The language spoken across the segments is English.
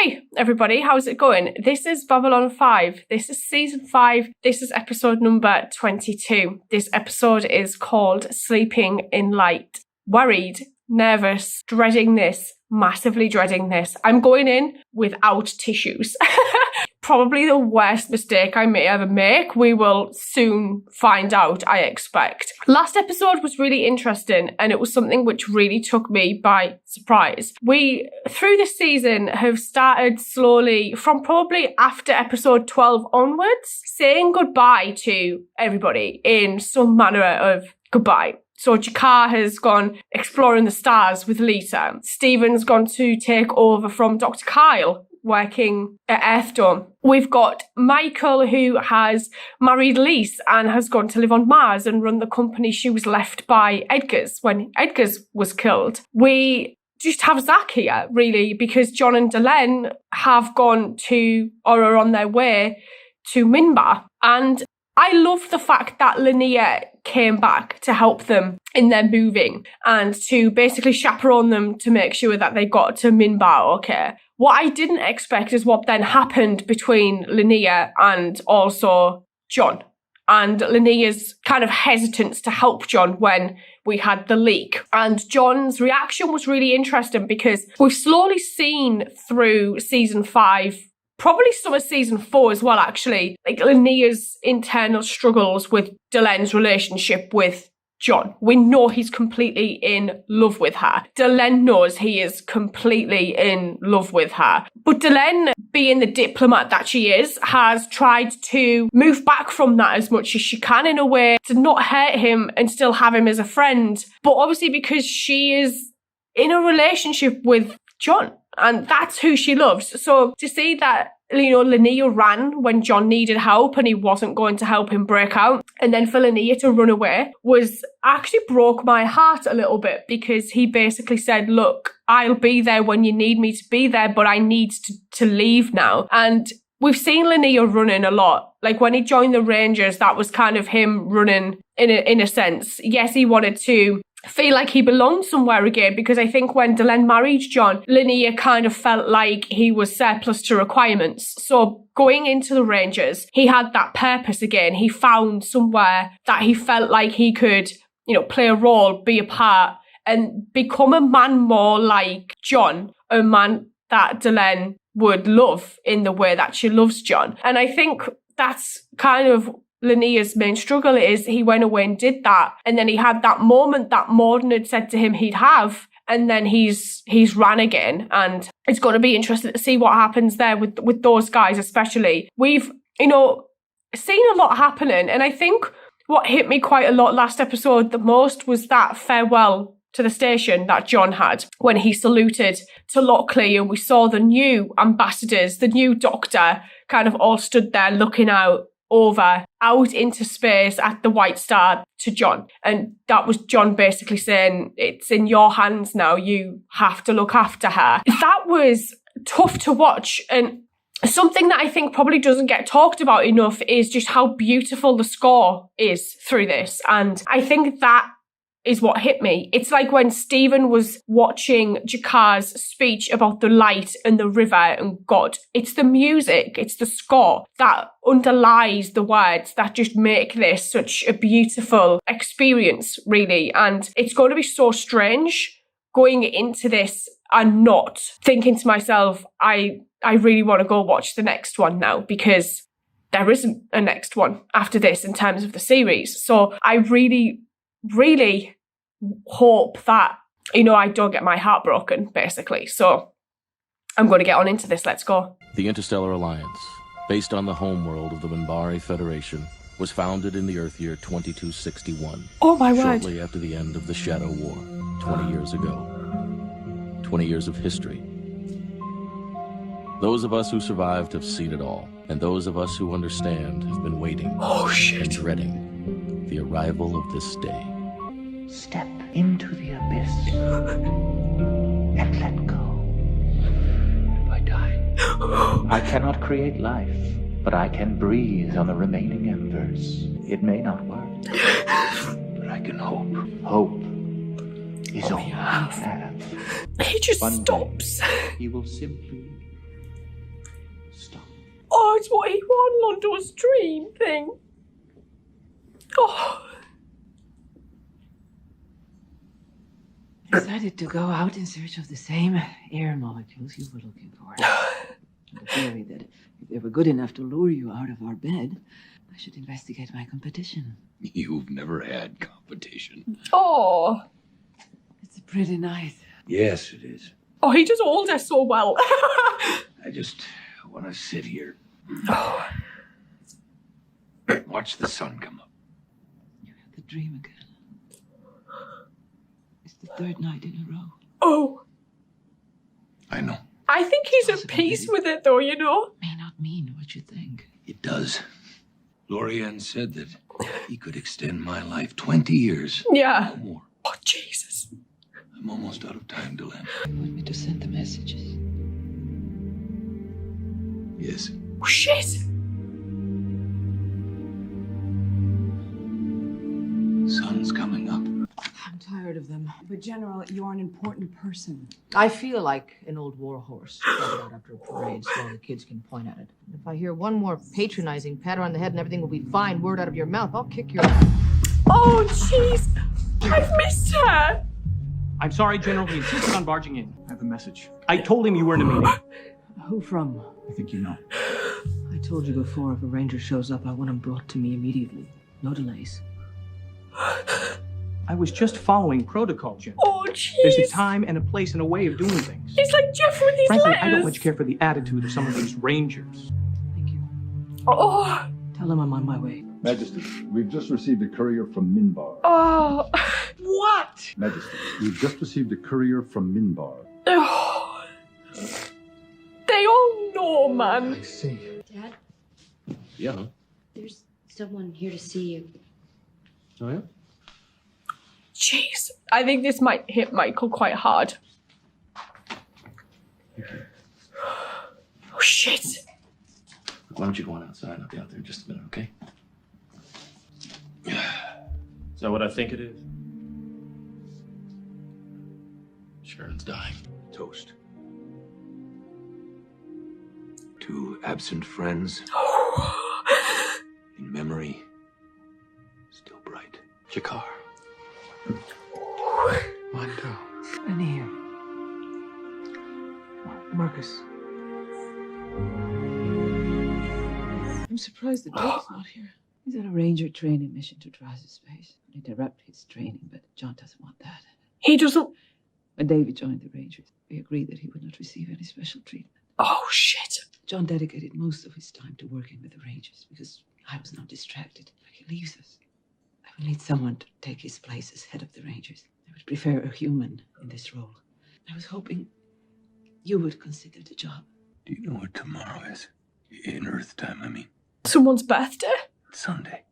Hey everybody, how's it going? This is Babylon 5. This is season 5. This is episode number 22. This episode is called Sleeping in Light. Worried, nervous, dreading this, massively dreading this. I'm going in without tissues. Probably the worst mistake I may ever make. We will soon find out, I expect. Last episode was really interesting, and it was something which really took me by surprise. We, through this season, have started slowly, from probably after episode 12 onwards, saying goodbye to everybody in some manner of goodbye. So Jakar has gone exploring the stars with Lisa. Stephen's gone to take over from Dr. Kyle, working at Earthdome. We've got Michael, who has married Lise and has gone to live on Mars and run the company she was left by Edgar's when Edgar's was killed. We just have Zach here, really, because John and Delenn have gone to, or are on their way to Minbar. And I love the fact that Linnea came back to help them in their moving and to basically chaperone them to make sure that they got to Minbar okay. What I didn't expect is what then happened between Linnea and also John. And Linnea's kind of hesitance to help John when we had the leak. And John's reaction was really interesting because we've slowly seen through season 5, probably some of season 4 as well, actually, like Linnea's internal struggles with Delenn's relationship with John. We know he's completely in love with her. Delenn knows he is completely in love with her. But Delenn, being the diplomat that she is, has tried to move back from that as much as she can in a way to not hurt him and still have him as a friend. But obviously because she is in a relationship with John and that's who she loves. So to see that, you know, Linnea ran when John needed help and he wasn't going to help him break out, and then for Linnea to run away was actually broke my heart a little bit, because he basically said, look, I'll be there when you need me to be there, but I need to leave now. And we've seen Linnea running a lot. Like when he joined the Rangers, that was kind of him running in a sense. Yes, he wanted to feel like he belonged somewhere again, because I think when Delenn married John, Linnea kind of felt like he was surplus to requirements. So going into the Rangers, he had that purpose again. He found somewhere that he felt like he could, you know, play a role, be a part, and become a man more like John, a man that Delenn would love in the way that she loves John. And I think that's kind of Linnea's main struggle is he went away and did that, and then he had that moment that Morden had said to him he'd have, and then he's ran again, and it's going to be interesting to see what happens there with those guys especially. We've, you know, seen a lot happening, and I think what hit me quite a lot last episode the most was that farewell to the station that John had when he saluted to Lockley, and we saw the new ambassadors, the new doctor, kind of all stood there looking out into space at the White Star to John. And that was John basically saying, it's in your hands now, you have to look after her. That was tough to watch, and something that I think probably doesn't get talked about enough is just how beautiful the score is through this. And I think that is what hit me. It's like when Stephen was watching Jakar's speech about the light and the river and God. It's the music, it's the score that underlies the words that just make this such a beautiful experience, really. And it's going to be so strange going into this and not thinking to myself, I really want to go watch the next one now, because there isn't a next one after this in terms of the series. So I really hope that, you know, I don't get my heart broken, basically. So I'm going to get on into this. Let's go. The Interstellar Alliance, based on the homeworld of the Minbari Federation, was founded in the Earth year 2261. Oh my word. Shortly after the end of the Shadow War, 20 years ago. 20 years of history. Those of us who survived have seen it all, and those of us who understand have been waiting and dreading the arrival of this day. Step into the abyss and let go. If I die, I cannot create life, but I can breathe on the remaining embers. It may not work, but I can hope. Hope is all we have. He just One stops. day, he will simply it's what he won, Londo's dream thing. Oh. Decided to go out in search of the same air molecules you were looking for. The theory that if they were good enough to lure you out of our bed, I should investigate my competition. You've never had competition. Oh. It's pretty nice. Yes, it is. Oh, he does hold her so well. I just want to sit here. Oh. Watch the sun come up. You had the dream again. It's the third night in a row. Oh. I know. I think he's at peace with it, though, you know? May not mean what you think. It does. Lorianne said that he could extend my life 20 years. Yeah. Or more. Oh, Jesus. I'm almost out of time, Delenn. You want me to send the messages? Yes. Oh, shit. Sun's coming up. I'm tired of them. But, General, you're an important person. I feel like an old war horse brought out after a parade so all the kids can point at it. If I hear one more patronizing pat her on the head and everything will be fine word out of your mouth, I'll kick your... Oh, jeez. I've missed her. I'm sorry, General. He insisted on barging in. I have a message. I told him you were in a meeting. Who from? I think you know. I told you before, if a ranger shows up, I want him brought to me immediately. No delays. I was just following protocol, General. Oh, jeez. There's a time and a place and a way of doing things. It's like Jeff with his Frankly, letters. I don't much care for the attitude of some of these rangers. Thank you. Oh. Tell him I'm on my way. Majesty, we've just received a courier from Minbar. Oh. What? Majesty, we've just received a courier from Minbar. Oh. They all know, man. I see. Yeah. There's someone here to see you. Oh, yeah? Jeez. I think this might hit Michael quite hard. Oh, shit. Why don't you go on outside? I'll be out there in just a minute, okay? Is that what I think it is? Sharon's dying. Toast. Two absent friends. In memory. Still bright. Jakar. Wanda. And here. Marcus. I'm surprised the Jake's not here. He's on a ranger training mission to Draz's space. Interrupt his training, but John doesn't want that. He doesn't... When David joined the Rangers, we agreed that he would not receive any special treatment. Oh, shit. John dedicated most of his time to working with the Rangers because I was not distracted. If he leaves us, I will need someone to take his place as head of the Rangers. I would prefer a human in this role. I was hoping you would consider the job. Do you know what tomorrow is? In Earth time, I mean. Someone's birthday? Sunday.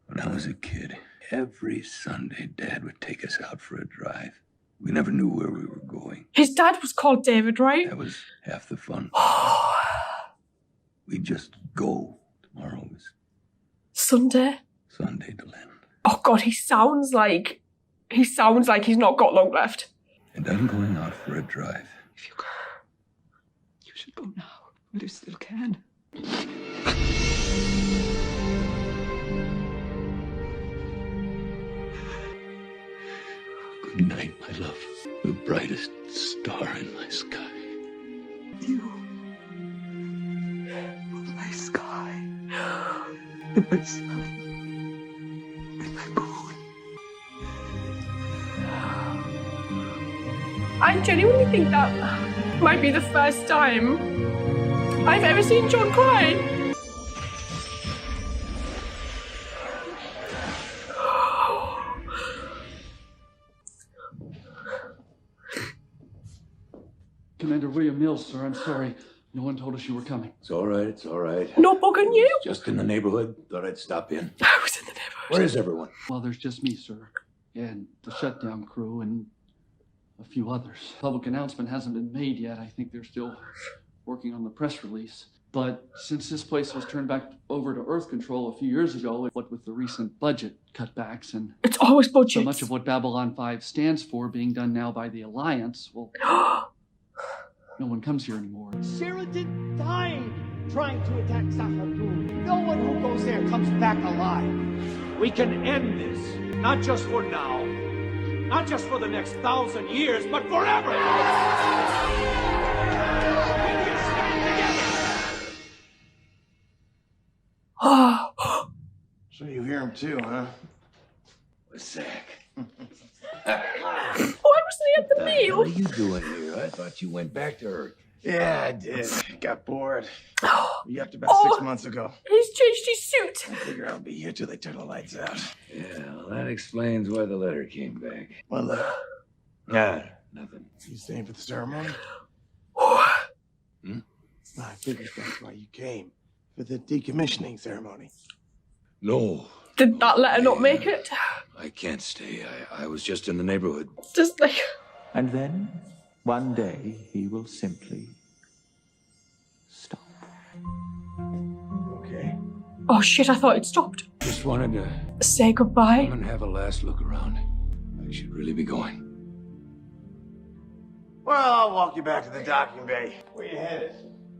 When I was a kid, every Sunday, Dad would take us out for a drive. We never knew where we were going. His dad was called David, right? That was half the fun. We'd just go. Tomorrow was Sunday? Sunday, Delenn. Oh, God, he sounds like he's not got long left. And I'm going out for a drive. If you go, you should go now, while you still can. Good night, my love. The brightest star in my sky. You, my sky, and my sun, and my moon. I genuinely think that might be the first time I've ever seen John cry. Commander William Mills, sir, I'm sorry. No one told us you were coming. It's all right, it's all right. No bugging you? Just in the neighborhood. Thought I'd stop in. I was in the neighborhood. Where is everyone? Well, there's just me, sir, and the shutdown crew and a few others. Public announcement hasn't been made yet. I think they're still working on the press release. But since this place was turned back over to Earth Control a few years ago, what with the recent budget cutbacks and It's always budgets. so much of what Babylon 5 stands for being done now by the Alliance, well, No one comes here anymore. Sheridan died trying to attack Sahagul. No one who goes there comes back alive. We can end this, not just for now, not just for the next 1,000 years, but forever! So you hear him too, huh? What's Zach? Why wasn't he at the meal? What are you doing here? I thought you went back to Earth. Yeah, I did. Got bored. You left about 6 months ago. He's changed his suit. I figure I'll be here till they turn the lights out. Yeah, well, that explains why the letter came back. What letter? Nah, nothing. You staying for the ceremony? I figured that's why you came. For the decommissioning ceremony. No. Did that letter not make it? I can't stay. I was just in the neighborhood. Just like... And then, one day, he will simply stop. Okay. Oh shit, I thought it stopped. Just wanted to say goodbye. Come and have a last look around. I should really be going. Well, I'll walk you back to the docking bay. Where you headed?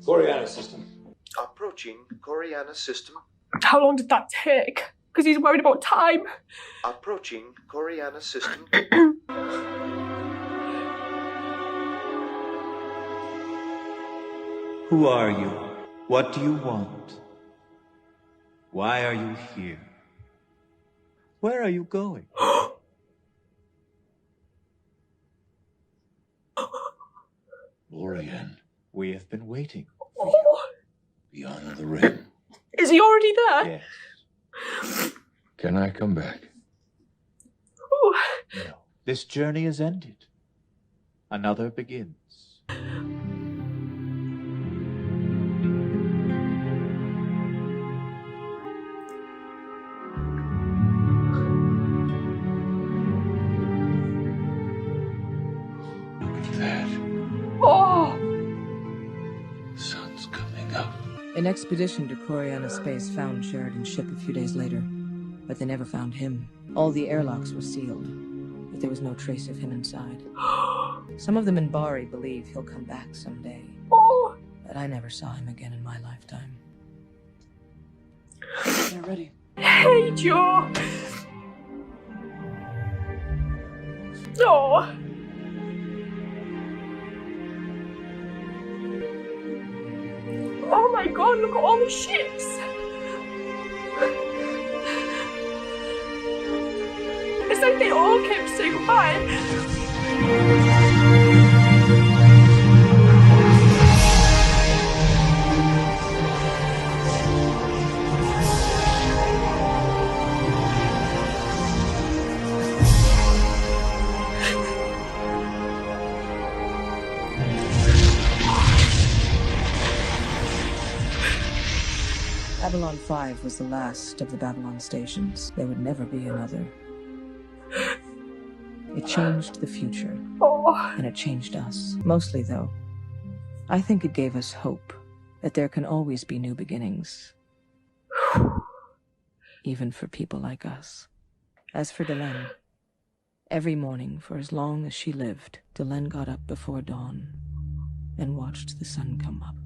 Coriana system. Approaching Coriana system. How long did that take? Because he's worried about time. Approaching Coriana system. Who are you? What do you want? Why are you here? Where are you going? Lorian. We have been waiting for you. Beyond the rim. Is he already there? Yes. Can I come back? Ooh. No. This journey is ended. Another begins. Oh! The sun's coming up. An expedition to Coriana Space found Sheridan's ship a few days later, but they never found him. All the airlocks were sealed, but there was no trace of him inside. Some of the Minbari believe he'll come back someday, but I never saw him again in my lifetime. They're ready. Hey, Joe! Oh! Oh my god, look at all the ships! It's like they all came to say goodbye. Babylon 5 was the last of the Babylon stations. There would never be another. It changed the future, and it changed us. Mostly, though, I think it gave us hope that there can always be new beginnings. Even for people like us. As for Delenn, every morning for as long as she lived, Delenn got up before dawn and watched the sun come up.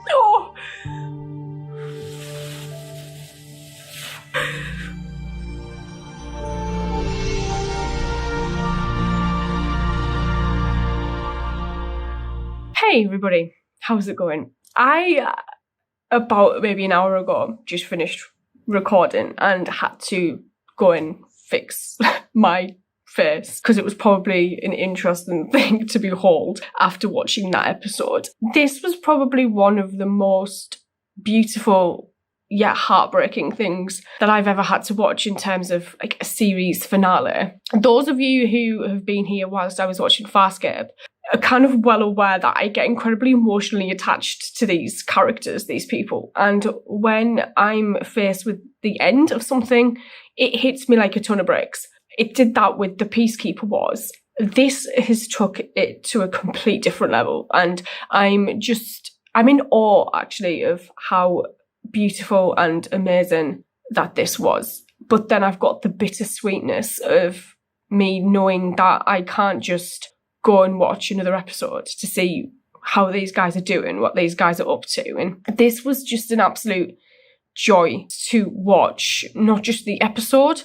No! Hey everybody, how's it going? I, about maybe an hour ago, just finished recording and had to go and fix my face because it was probably an interesting thing to behold after watching that episode. This was probably one of the most beautiful yet heartbreaking things that I've ever had to watch in terms of like a series finale. Those of you who have been here whilst I was watching Farscape are kind of well aware that I get incredibly emotionally attached to these characters, these people. And when I'm faced with the end of something, it hits me like a ton of bricks. It did that with The Peacekeeper Wars. This has took it to a complete different level. And I'm in awe, actually, of how beautiful and amazing that this was. But then I've got the bittersweetness of me knowing that I can't just go and watch another episode to see how these guys are doing, what these guys are up to. And this was just an absolute joy to watch, not just the episode,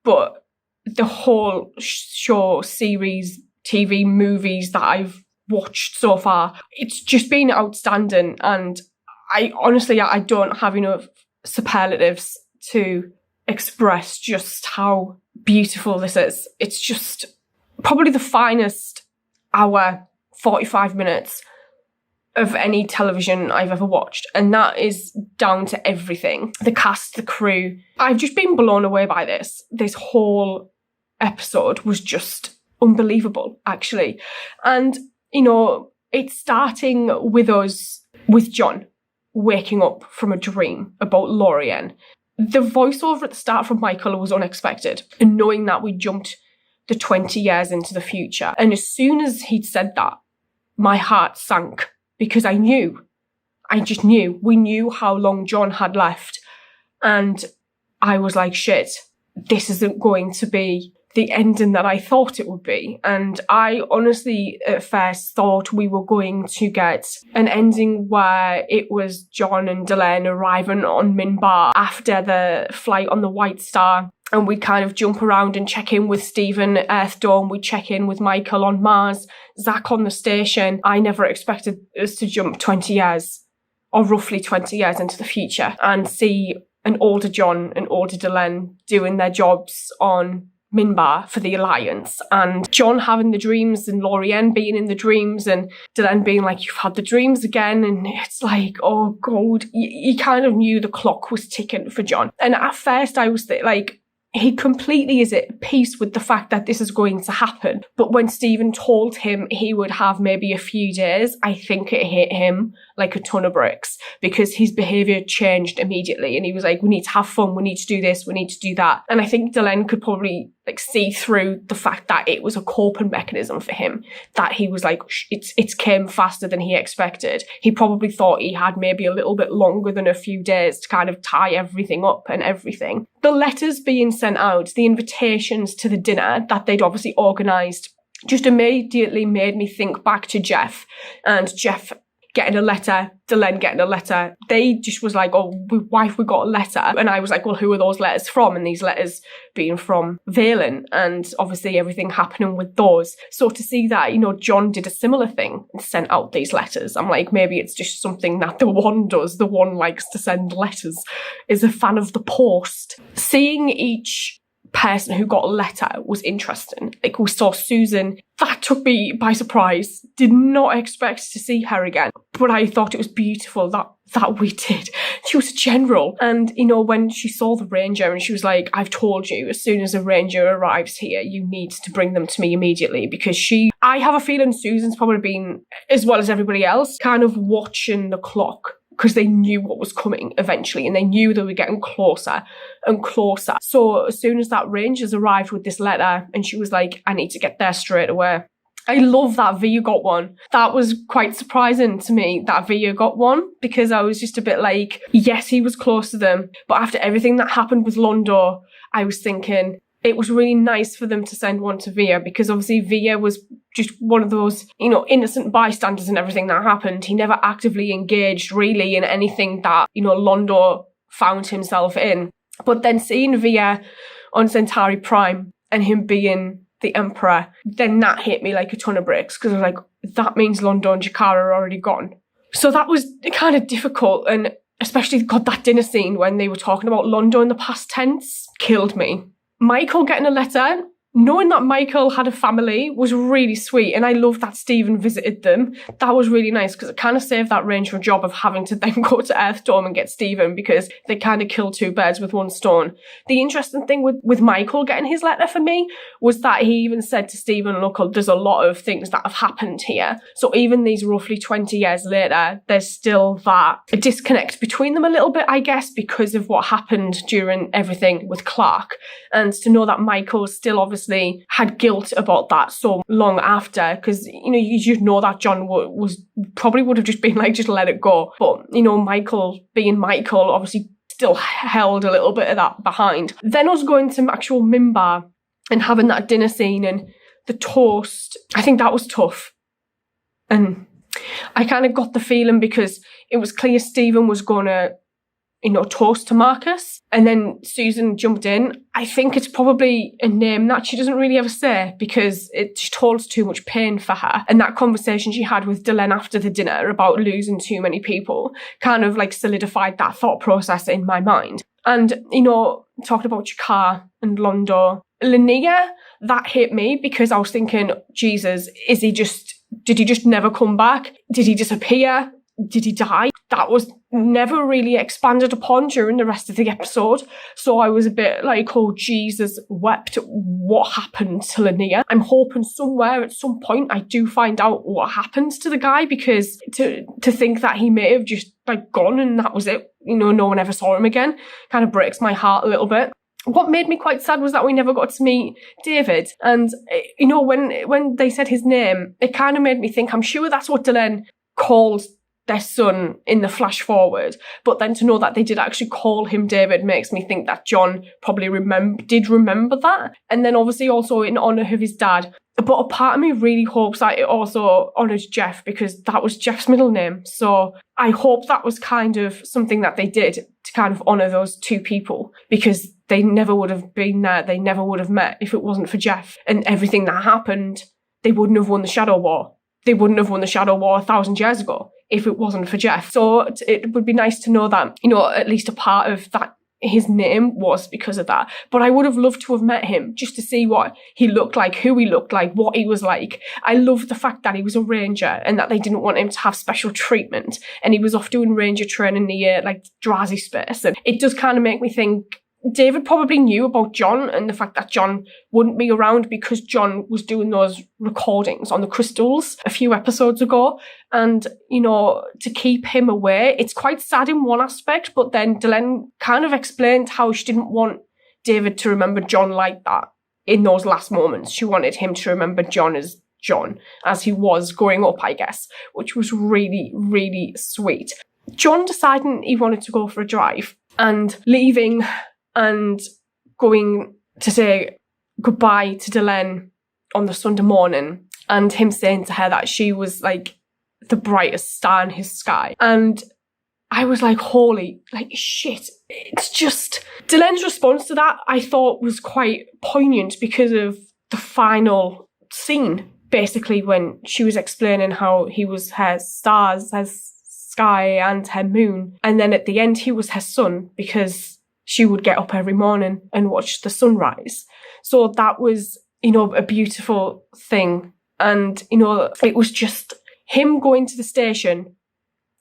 but the whole show, series, TV, movies that I've watched so far. It's just been outstanding, and I don't have enough superlatives to express just how beautiful this is. It's just probably the finest hour, 45 minutes of any television I've ever watched, and that is down to everything. The cast, the crew. I've just been blown away by this. This whole episode was just unbelievable, actually. And, you know, it's starting with us, with John, waking up from a dream about Lorien. The voiceover at the start from Michael was unexpected, and knowing that we jumped the 20 years into the future. And as soon as he'd said that, my heart sank, because I just knew. We knew how long John had left. And I was like, shit, this isn't going to be the ending that I thought it would be. And I honestly at first thought we were going to get an ending where it was John and Delenn arriving on Minbar after the flight on the White Star, and we'd kind of jump around and check in with Stephen at Earth Dome, we'd check in with Michael on Mars, Zach on the station. I never expected us to jump 20 years, or roughly 20 years into the future, and see an older John and older Delenn doing their jobs on Minbar for the Alliance, and John having the dreams and Lorien being in the dreams and Delenn being like, you've had the dreams again. And it's like, oh God, you kind of knew the clock was ticking for John. And at first I was like, he completely is at peace with the fact that this is going to happen. But when Stephen told him he would have maybe a few days, I think it hit him like a ton of bricks, because his behaviour changed immediately. And he was like, we need to have fun, we need to do this, we need to do that. And I think Delenn could probably like see through the fact that it was a coping mechanism for him, that he was like, it came faster than he expected. He probably thought he had maybe a little bit longer than a few days to kind of tie everything up and everything. The letters being sent out, the invitations to the dinner that they'd obviously organised, just immediately made me think back to Jeff, and Jeff getting a letter, Delenn getting a letter. They just was like, oh, why have we got a letter? And I was like, well, who are those letters from? And these letters being from Valen, and obviously everything happening with those. So to see that, you know, John did a similar thing and sent out these letters, I'm like, maybe it's just something that the one does. The one likes to send letters, is a fan of the post. Seeing each person who got a letter was interesting. Like, we saw Susan. That took me by surprise. Did not expect to see her again. But I thought it was beautiful that we did. She was a general. And, you know, when she saw the ranger and she was like, I've told you, as soon as a ranger arrives here, you need to bring them to me immediately. Because I have a feeling Susan's probably been, as well as everybody else, kind of watching the clock, because they knew what was coming eventually, and they knew they were getting closer and closer. So as soon as that ranger's arrived with this letter, and she was like, I need to get there straight away. I love that Via got one. That was quite surprising to me that Via got one, because I was just a bit like, yes, he was close to them, but after everything that happened with Londo, I was thinking it was really nice for them to send one to Via, because obviously Via was just one of those, you know, innocent bystanders in everything that happened. He never actively engaged really in anything that, you know, Londo found himself in. But then seeing Via on Centauri Prime and him being the Emperor, then that hit me like a ton of bricks, because I was like, that means Londo and Jakara are already gone. So that was kind of difficult, and especially got that dinner scene when they were talking about Londo in the past tense, killed me. Michael getting a letter, knowing that Michael had a family, was really sweet, and I love that Stephen visited them. That was really nice, because it kind of saved that Ranger a job of having to then go to Earth Dome and get Stephen, because they kind of killed two birds with one stone. The interesting thing with Michael getting his letter for me was that he even said to Stephen, look, there's a lot of things that have happened here. So even these roughly 20 years later, there's still that disconnect between them a little bit, I guess, because of what happened during everything with Clark. And to know that Michael's still obviously obviously had guilt about that so long after, because, you know, you know that John was probably would have just been like, just let it go. But, you know, Michael being Michael obviously still held a little bit of that behind. Then us going to actual Minbar and having that dinner scene and the toast, I think that was tough. And I kind of got the feeling, because it was clear Stephen was going to, you know, toast to Marcus, and then Susan jumped in. I think it's probably a name that she doesn't really ever say, because it just holds too much pain for her. And that conversation she had with Delenn after the dinner about losing too many people kind of like solidified that thought process in my mind. And, you know, talking about Jakar and Londo, Linnea, that hit me, because I was thinking, Jesus, did he just never come back? Did he disappear? Did he die? That was never really expanded upon during the rest of the episode. So I was a bit like, oh, Jesus wept. What happened to Linnea? I'm hoping somewhere at some point I do find out what happens to the guy, because to think that he may have just like gone and that was it, you know, no one ever saw him again, kind of breaks my heart a little bit. What made me quite sad was that we never got to meet David. And, you know, when they said his name, it kind of made me think, I'm sure that's what Delenn called their son in the flash forward. But then to know that they did actually call him David makes me think that John probably did remember that. And then obviously also in honour of his dad. But a part of me really hopes that it also honours Jeff, because that was Jeff's middle name. So I hope that was kind of something that they did to kind of honour those two people, because they never would have been there. They never would have met if it wasn't for Jeff. And everything that happened, they wouldn't have won the Shadow War. They wouldn't have won the Shadow War 1,000 years ago if it wasn't for Jeff. So it would be nice to know that, you know, at least a part of that, his name was because of that. But I would have loved to have met him just to see what he looked like, who he looked like, what he was like. I love the fact that he was a ranger and that they didn't want him to have special treatment. And he was off doing ranger training near like Drazi space. And it does kind of make me think David probably knew about John and the fact that John wouldn't be around, because John was doing those recordings on the crystals a few episodes ago. And, you know, to keep him away, it's quite sad in one aspect, but then Delenn kind of explained how she didn't want David to remember John like that in those last moments. She wanted him to remember John as he was growing up, I guess, which was really, really sweet. John deciding he wanted to go for a drive and leaving and going to say goodbye to Delenn on the Sunday morning, and him saying to her that she was like the brightest star in his sky. And I was like, holy, like shit. It's just, Delenn's response to that I thought was quite poignant because of the final scene, basically when she was explaining how he was her stars, her sky and her moon. And then at the end he was her sun, because she would get up every morning and watch the sunrise. So that was, you know, a beautiful thing. And, you know, it was just him going to the station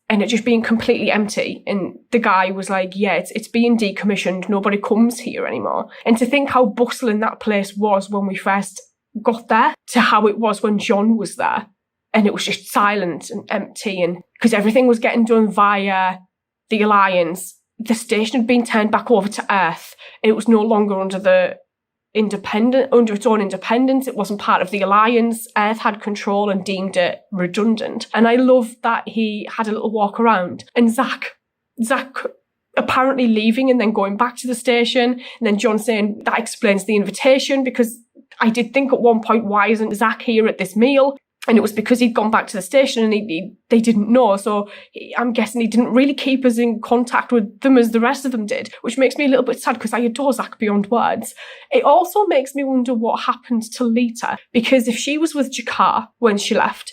and it just being completely empty. And the guy was like, yeah, it's being decommissioned. Nobody comes here anymore. And to think how bustling that place was when we first got there to how it was when John was there. And it was just silent and empty. And because everything was getting done via the Alliance, the station had been turned back over to Earth, and it was no longer under its own independence. It wasn't part of the Alliance. Earth had control and deemed it redundant. And I love that he had a little walk around. And Zach apparently leaving and then going back to the station, and then John saying that explains the invitation, because I did think at one point, why isn't Zach here at this meal? And it was because he'd gone back to the station and they didn't know. So I'm guessing he didn't really keep us in contact with them as the rest of them did, which makes me a little bit sad because I adore Zach beyond words. It also makes me wonder what happened to Lita, because if she was with Jakar when she left,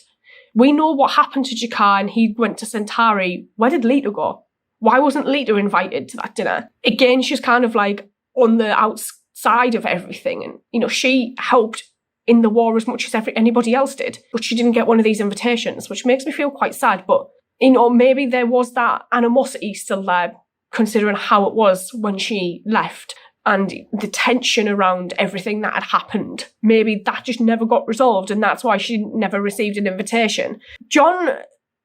we know what happened to Jakar and he went to Centauri. Where did Lita go? Why wasn't Lita invited to that dinner? Again, she's kind of like on the outside of everything. And, you know, she helped in the war as much as anybody else did, but she didn't get one of these invitations, which makes me feel quite sad. But, you know, maybe there was that animosity still there, considering how it was when she left and the tension around everything that had happened. Maybe that just never got resolved, and that's why she never received an invitation. John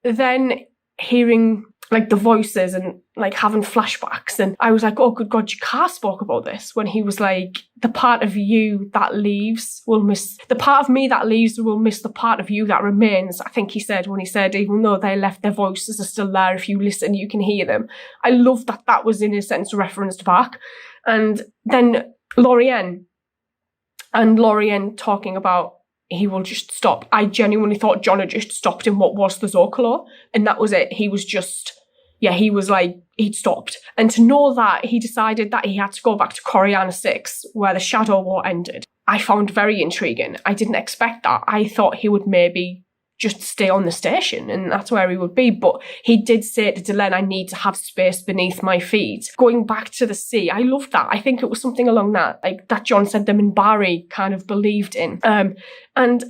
then hearing like the voices and like having flashbacks. And I was like, oh, good God, Jakar spoke about this when he was like, the part of you that leaves will miss, the part of me that leaves will miss the part of you that remains. I think he said, when he said, even though they left, their voices are still there. If you listen, you can hear them. I love that that was in a sense referenced back. And then Lorien talking about he will just stop. I genuinely thought John had just stopped in what was the Zocalo, and that was it. He was just, he was like, he'd stopped. And to know that he decided that he had to go back to Coriana 6, where the Shadow War ended, I found very intriguing. I didn't expect that. I thought he would maybe just stay on the station and that's where he would be. But he did say to Delenn, I need to have space beneath my feet. Going back to the sea, I loved that. I think it was something along that, like that John said the Minbari kind of believed in. And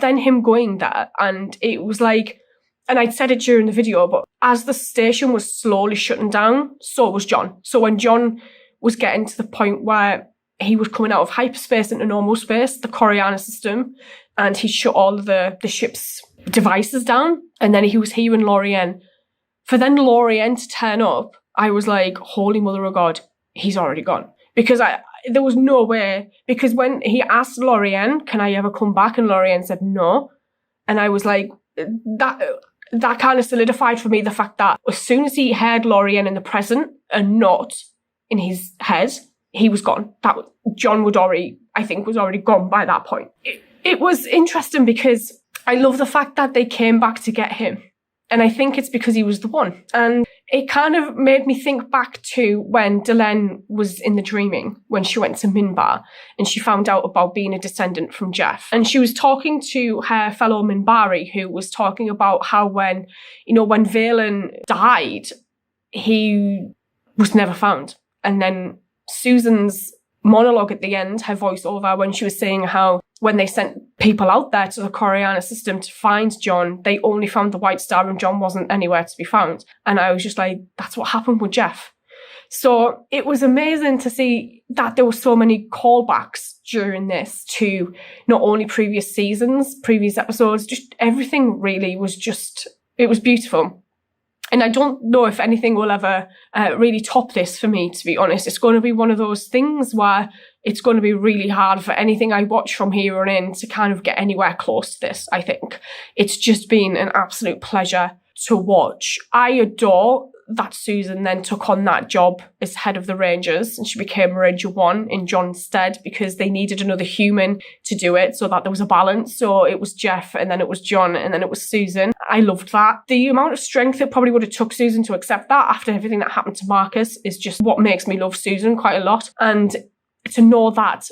then him going there, and it was like, and I'd said it during the video, but as the station was slowly shutting down, so was John. So when John was getting to the point where he was coming out of hyperspace into normal space, the Coriana system, and he shut all of the ship's devices down, and then he was hearing Lorien. For then Lorien to turn up, I was like, holy mother of God, he's already gone. Because there was no way, because when he asked Lorien, can I ever come back? And Lorien said no. And I was like, that kind of solidified for me the fact that as soon as he heard Lorien in the present and not in his head, he was gone. That John was already gone by that point. It was interesting because I love the fact that they came back to get him. And I think it's because he was the one. And it kind of made me think back to when Delenn was in the dreaming, when she went to Minbar and she found out about being a descendant from Jeff. And she was talking to her fellow Minbari, who was talking about how when Valen died, he was never found. And then Susan's monologue at the end, her voiceover, when she was saying how when they sent people out there to the Coriana system to find John, they only found the White Star and John wasn't anywhere to be found. And I was just like, that's what happened with Jeff. So it was amazing to see that there were so many callbacks during this to not only previous seasons, previous episodes, just everything really was just, it was beautiful. And I don't know if anything will ever really top this for me, to be honest. It's going to be one of those things where it's going to be really hard for anything I watch from here on in to kind of get anywhere close to this, I think. It's just been an absolute pleasure to watch. I adore that Susan then took on that job as head of the Rangers and she became Ranger 1 in John's stead because they needed another human to do it so that there was a balance. So it was Jeff and then it was John and then it was Susan. I loved that. The amount of strength it probably would have took Susan to accept that after everything that happened to Marcus is just what makes me love Susan quite a lot. And to know that,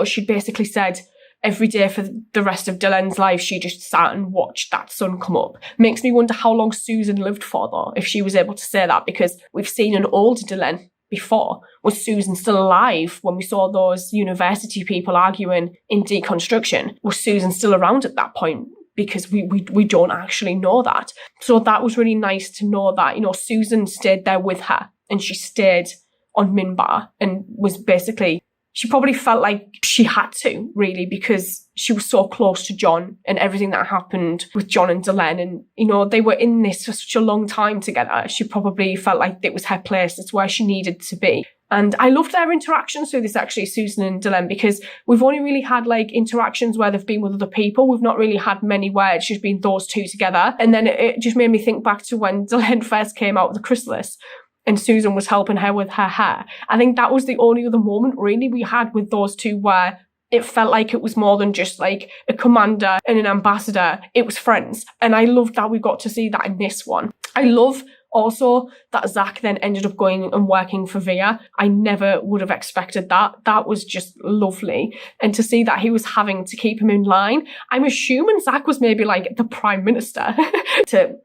she basically said every day for the rest of Delenn's life, she just sat and watched that sun come up. Makes me wonder how long Susan lived for, though, if she was able to say that, because we've seen an older Delenn before. Was Susan still alive when we saw those university people arguing in deconstruction? Was Susan still around at that point? Because we don't actually know that. So that was really nice to know that, Susan stayed there with her and she stayed on Minbar and was basically, she probably felt like she had to, really, because she was so close to John and everything that happened with John and Delenn. And, they were in this for such a long time together. She probably felt like it was her place. It's where she needed to be. And I loved their interactions through this, actually, Susan and Delenn, because we've only really had interactions where they've been with other people. We've not really had many where it's just been those two together. And then it just made me think back to when Delenn first came out with the chrysalis and Susan was helping her with her hair. I think that was the only other moment really we had with those two where it felt like it was more than just a commander and an ambassador. It was friends. And I loved that we got to see that in this one. I love also that Zach then ended up going and working for Via. I never would have expected that. That was just lovely. And to see that he was having to keep him in line. I'm assuming Zach was maybe the prime minister to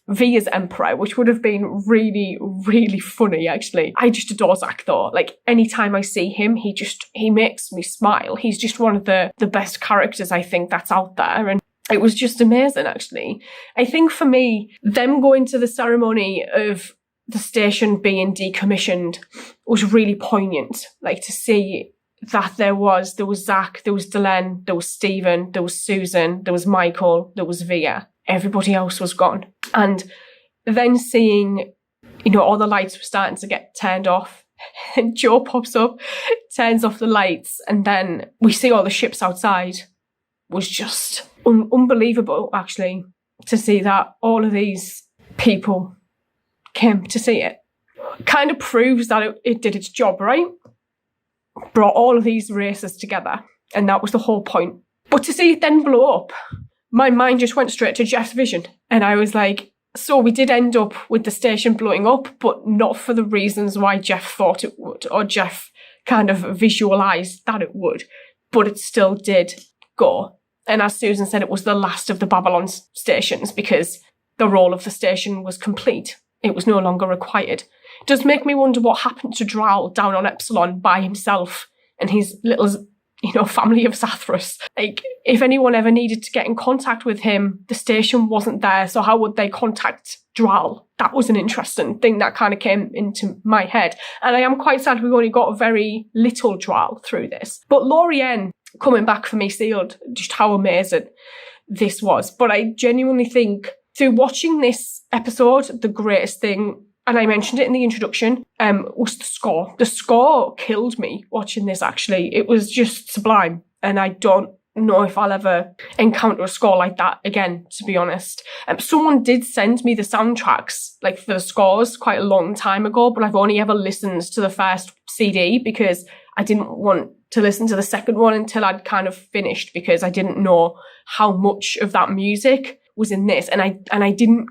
Via's emperor, which would have been really, really funny, actually. I just adore Zach, though. Anytime I see him, he makes me smile. He's just one of the best characters, I think, that's out there. And it was just amazing, actually. I think for me, them going to the ceremony of the station being decommissioned was really poignant. To see that there was Zach, there was Delenn, there was Stephen, there was Susan, there was Michael, there was Via. Everybody else was gone. And then seeing you know, all the lights were starting to get turned off. And Joe pops up, turns off the lights, and then we see all the ships outside. Was just unbelievable, actually, to see that all of these people came to see it. Kind of proves that it did its job, right? Brought all of these races together, and that was the whole point. But to see it then blow up, my mind just went straight to Jeff's vision, and I was like, so we did end up with the station blowing up, but not for the reasons why Jeff thought it would, or Jeff kind of visualised that it would, but it still did go. And as Susan said, it was the last of the Babylon stations because the role of the station was complete. It was no longer required. It does make me wonder what happened to Drowl down on Epsilon by himself and his little, you know, family of Zathras. Like, if anyone ever needed to get in contact with him, the station wasn't there, so how would they contact Drowl? That was an interesting thing that kind of came into my head. And I am quite sad we've only got very little Drowl through this. But Lorien coming back for me sealed just how amazing this was. But I genuinely think through watching this episode, the greatest thing, and I mentioned it in the introduction, was the score. The score killed me watching this, actually. It was just sublime. And I don't know if I'll ever encounter a score like that again, to be honest. Someone did send me the soundtracks, like for the scores, quite a long time ago, but I've only ever listened to the first CD because I didn't want to listen to the second one until I'd kind of finished, because I didn't know how much of that music was in this. And I didn't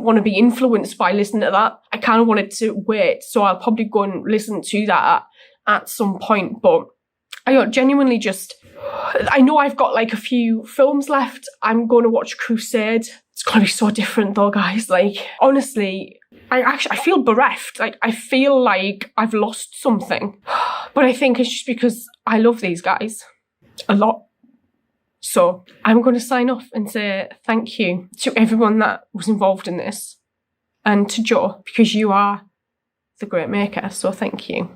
want to be influenced by listening to that. I kind of wanted to wait, so I'll probably go and listen to that at some point. But I genuinely just, I know I've got like a few films left. I'm going to watch Crusade. It's going to be so different though, guys. Like, honestly, I feel bereft. Like, I feel like I've lost something. But I think it's just because I love these guys a lot. So I'm going to sign off and say thank you to everyone that was involved in this, and to Joe, because you are the great maker. So thank you.